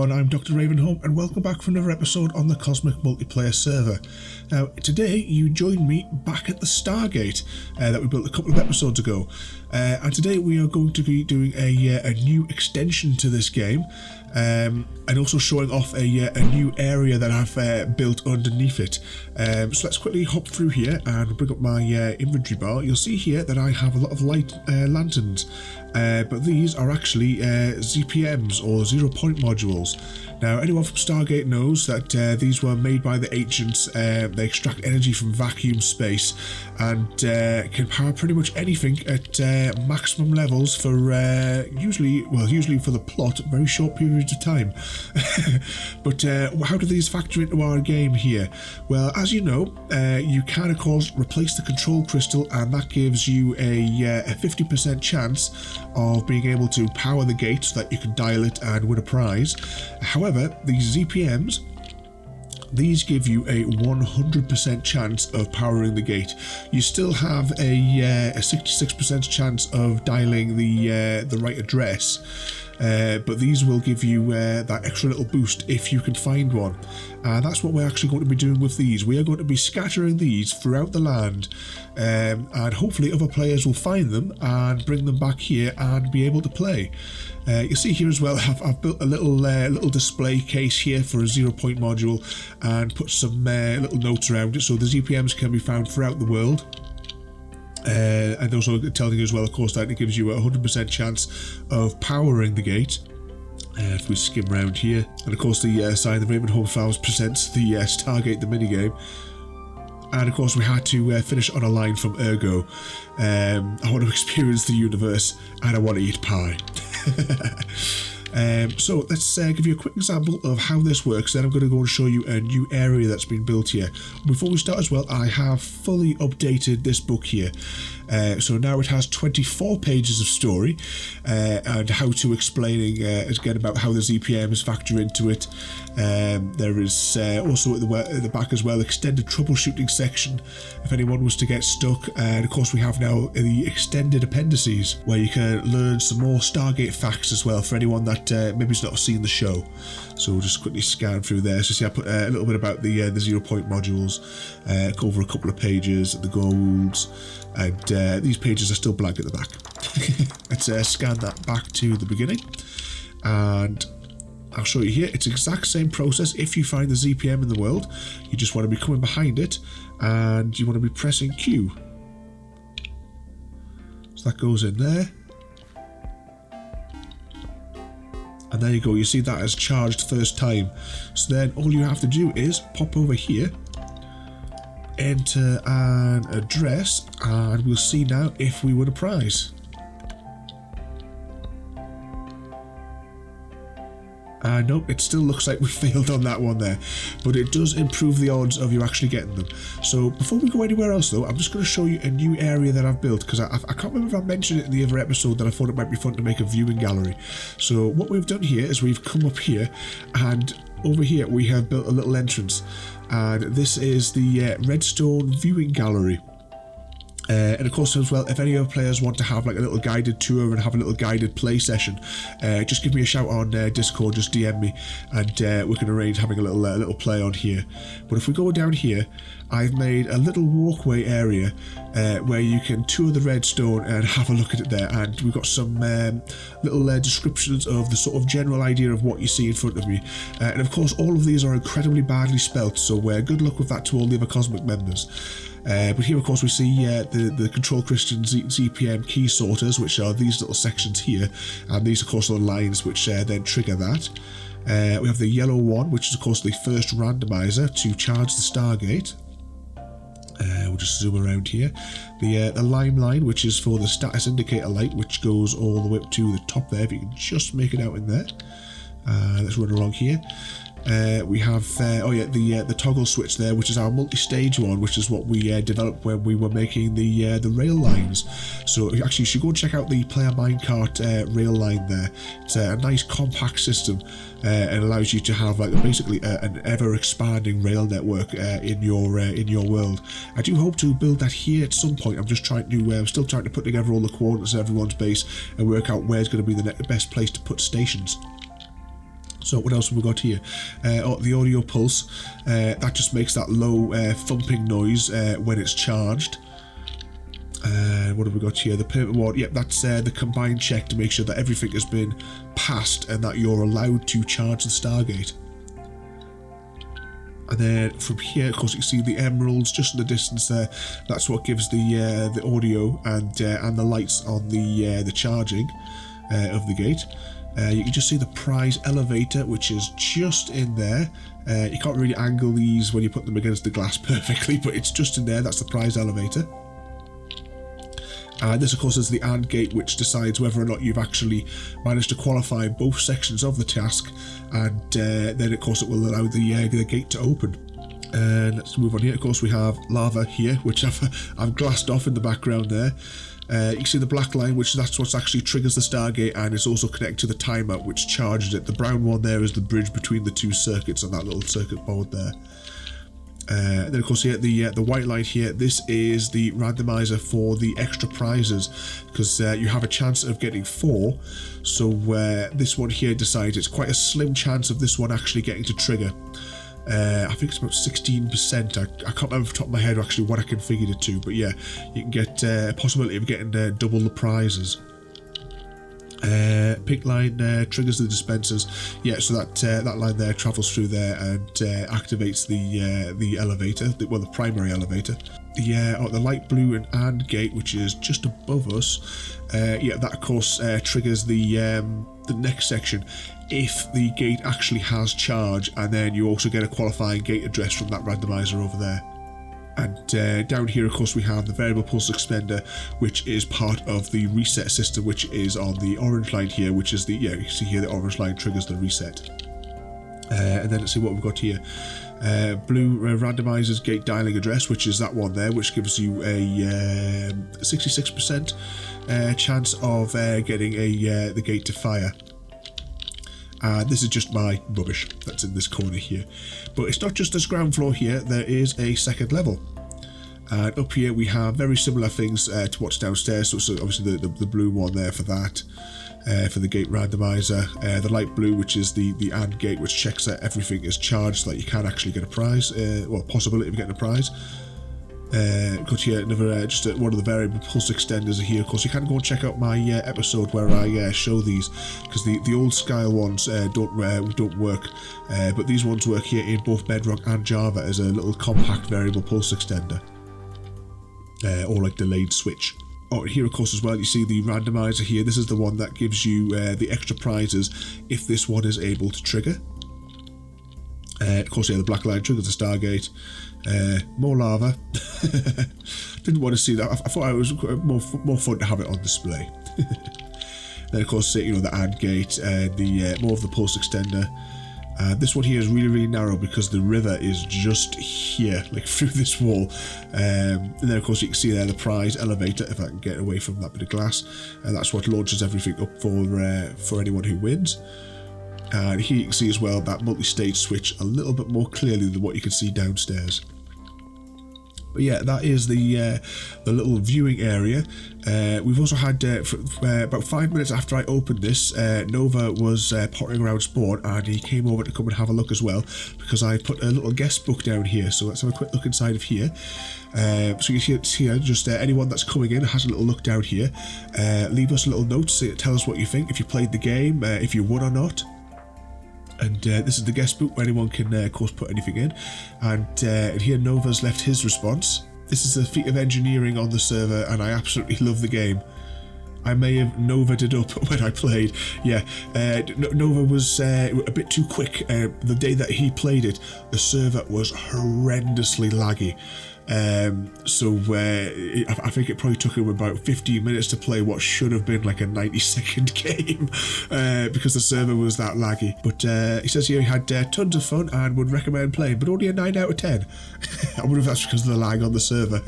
everyone, I'm Dr. Ravenholm and welcome back for another episode on the Cosmic Multiplayer server. Now today you join me back at the Stargate that we built a couple of episodes ago, and today we are going to be doing a new extension to this game, and also showing off a new area that I've built underneath it. So let's quickly hop through here and bring up my inventory bar. You'll see here that I have a lot of light lanterns, but these are actually ZPMs or 0 point modules. Now anyone from Stargate knows that these were made by the ancients. They extract energy from vacuum space and can power pretty much anything at maximum levels for usually for the plot, very short periods of time. But how do these factor into our game here? Well, as you know, you can of course replace the control crystal, and that gives you a 50% chance of being able to power the gate so that you can dial it and win a prize. However, these ZPMs, these give you a 100% chance of powering the gate. You still have a 66% chance of dialing the right address, but these will give you that extra little boost if you can find one. And that's what we're actually going to be doing with these. We are going to be scattering these throughout the land, and hopefully other players will find them and bring them back here and be able to play. You see here as well, I've built a little display case here for a 0 point module and put some little notes around it so the ZPMs can be found throughout the world. And also telling you as well, of course, that it gives you a 100% chance of powering the gate. If we skim around here, and of course the sign, the Ravenholm Farms presents the Stargate the Mini-Game. And of course we had to finish on a line from Ergo. I want to experience the universe and I want to eat pie. So let's give you a quick example of how this works, then I'm going to go and show you a new area that's been built here. Before we start as well, I have fully updated this book here. So now it has 24 pages of story and how to explaining again about how the ZPMs factor into it. There is also at the back as well extended troubleshooting section if anyone was to get stuck, and of course we have now the extended appendices where you can learn some more Stargate facts as well for anyone that maybe's not seen the show. So we'll just quickly scan through there. So see, I put a little bit about the 0 point modules, cover a couple of pages, the goals, and these pages are still blank at the back. Let's scan that back to the beginning, and I'll show you here. It's the exact same process. If you find the ZPM in the world, you just want to be coming behind it and you want to be pressing Q. So that goes in there. And there you go, you see that as charged first time. So then all you have to do is pop over here, enter an address, and we'll see now if we win a prize. Nope, it still looks like we failed on that one there, but it does improve the odds of you actually getting them. So before we go anywhere else though, I'm just going to show you a new area that I've built, because I can't remember if I mentioned it in the other episode that I thought it might be fun to make a viewing gallery. So what we've done here is we've come up here, and over here we have built a little entrance, and this is the Redstone viewing gallery. And of course as well, if any other players want to have like a little guided tour and have a little guided play session, just give me a shout on Discord, just DM me, and we can arrange having a little play on here. But if we go down here, I've made a little walkway area where you can tour the Redstone and have a look at it there, and we've got some little descriptions of the sort of general idea of what you see in front of me. And of course all of these are incredibly badly spelt, so good luck with that to all the other Cosmic members. But here of course we see the control crystal ZPM key sorters, which are these little sections here, and these of course are the lines which then trigger that. We have the yellow one, which is of course the first randomizer to charge the Stargate. We'll just zoom around here. The lime line, which is for the status indicator light, which goes all the way up to the top there, if you can just make it out in there. Let's run along here. We have the toggle switch there, which is our multi-stage one, which is what we developed when we were making the rail lines. So actually you should go and check out the player minecart rail line there. It's a nice compact system, and allows you to have like basically an ever-expanding rail network in your world. I do hope to build that here at some point. I'm just trying to still trying to put together all the coordinates of everyone's base and work out where's going to be the best place to put stations. So what else have we got here? The audio pulse, that just makes that low thumping noise when it's charged. What have we got here? The permit ward, yep, that's the combined check to make sure that everything has been passed and that you're allowed to charge the Stargate. And then from here, of course, you can see the emeralds just in the distance there. That's what gives the audio and the lights on the charging of the gate. You can just see the prize elevator, which is just in there. You can't really angle these when you put them against the glass perfectly, but it's just in there. That's the prize elevator. And this, of course, is the AND gate, which decides whether or not you've actually managed to qualify both sections of the task, and then, of course, it will allow the gate to open. And let's move on here. Of course, we have lava here, which I've glassed off in the background there. You can see the black line, which that's what actually triggers the Stargate, and it's also connected to the timer, which charges it. The brown one there is the bridge between the two circuits on that little circuit board there. Then of course here the white line here, this is the randomizer for the extra prizes, because you have a chance of getting 4. So this one here decides it's quite a slim chance of this one actually getting to trigger. I think it's about 16%. I can't remember off the top of my head actually what I configured it to, but yeah, you can get a possibility of getting double the prizes. Pink line triggers the dispensers. Yeah, so that line there travels through there and activates the elevator, the primary elevator. The light blue and AND gate, which is just above us. Yeah, that of course triggers the next section if the gate actually has charge, and then you also get a qualifying gate address from that randomizer over there. And down here, of course, we have the variable pulse extender, which is part of the reset system, which is on the orange line here, which is the, you see here the orange line triggers the reset. And then let's see what we've got here. Blue randomizers gate dialing address, which is that one there, which gives you a 66% chance of getting the gate to fire. This is just my rubbish that's in this corner here. But it's not just this ground floor here, there is a second level. And up here we have very similar things to what's downstairs. So obviously the blue one there for that, for the gate randomizer. The light blue, which is the AND gate, which checks that everything is charged so that you can actually get a prize, well, possibility of getting a prize. Got here another just one of the variable pulse extenders here. Of course, you can go and check out my episode where I show these, because the old style ones don't work, but these ones work here in both Bedrock and Java as a little compact variable pulse extender, or like delayed switch. Oh, here of course as well you see the randomizer here. This is the one that gives you the extra prizes if this one is able to trigger. Of course, yeah, the black line triggers the Stargate. More lava. Didn't want to see that. I thought it was more fun to have it on display. Then of course, you know, the AND gate, the more of the pulse extender. This one here is really narrow because the river is just here, like through this wall. And then of course you can see there the prize elevator, if I can get away from that bit of glass. And that's what launches everything up for anyone who wins. And here you can see as well that multi-stage switch a little bit more clearly than what you can see downstairs. But yeah, that is the little viewing area. We've also had, about 5 minutes after I opened this, Nova was pottering around spawn, and he came over to come and have a look as well, because I put a little guest book down here. So let's have a quick look inside of here. So you can see here, just anyone that's coming in has a little look down here. Leave us a little note, tell us what you think, if you played the game, if you won or not. And this is the guest book where anyone can, of course, put anything in. And here Nova's left his response. This is a feat of engineering on the server, and I absolutely love the game. I may have Nova'd it up when I played. Yeah, Nova was a bit too quick. The day that he played it, the server was horrendously laggy. So I think it probably took him about 15 minutes to play what should have been like a 90-second game, because the server was that laggy. But he says here he had tons of fun and would recommend playing, but only a 9 out of 10. I wonder if that's because of the lag on the server.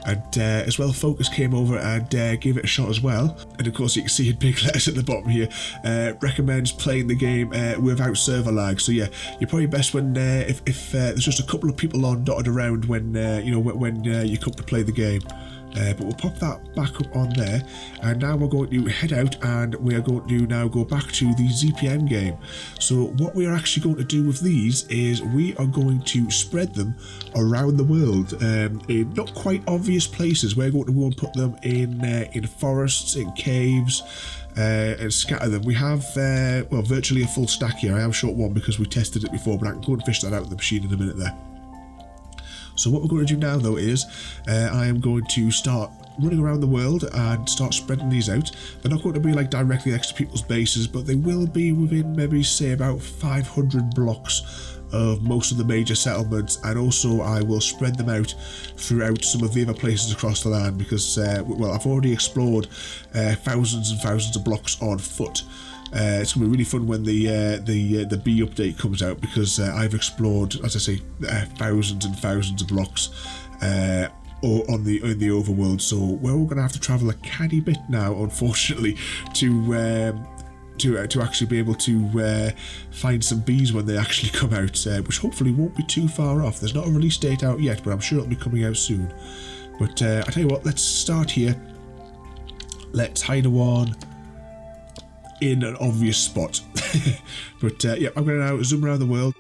And as well, Focus came over and gave it a shot as well. And of course you can see in big letters at the bottom here, recommends playing the game without server lag. So yeah, you're probably best when if there's just a couple of people on dotted around when when you come to play the game. But we'll pop that back up on there, and now we're going to head out and we are going to now go back to the ZPM game. So what we are actually going to do with these is we are going to spread them around the world in not quite obvious places. We're going to go and put them in forests, in caves, and scatter them. We have well, virtually a full stack here. I have short one because we tested it before, but I can go and fish that out of the machine in a minute there. So what we're going to do now though is I am going to start running around the world and start spreading these out. They're not going to be like directly next to people's bases, but they will be within maybe say about 500 blocks of most of the major settlements, and also I will spread them out throughout some of the other places across the land because well, I've already explored thousands and thousands of blocks on foot. It's going to be really fun when the B update comes out because I've explored, as I say, thousands and thousands of blocks or in the overworld. So we're all going to have to travel a canny bit now, unfortunately, to actually be able to find some bees when they actually come out, which hopefully won't be too far off. There's not a release date out yet, but I'm sure it'll be coming out soon. But I tell you what, let's start here. Let's hide a one in an obvious spot. But yeah, I'm going to now zoom around the world.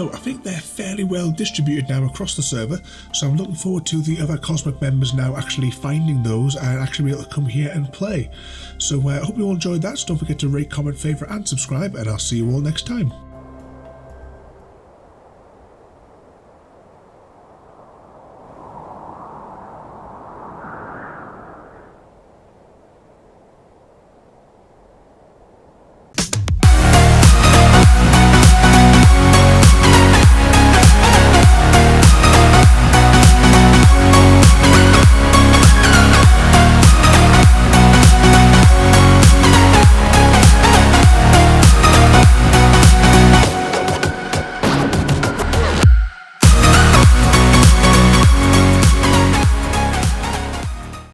So I think they're fairly well distributed now across the server, so I'm looking forward to the other Cosmic members now actually finding those and actually be able to come here and play. So I hope you all enjoyed that, so don't forget to rate, comment, favourite and subscribe, and I'll see you all next time.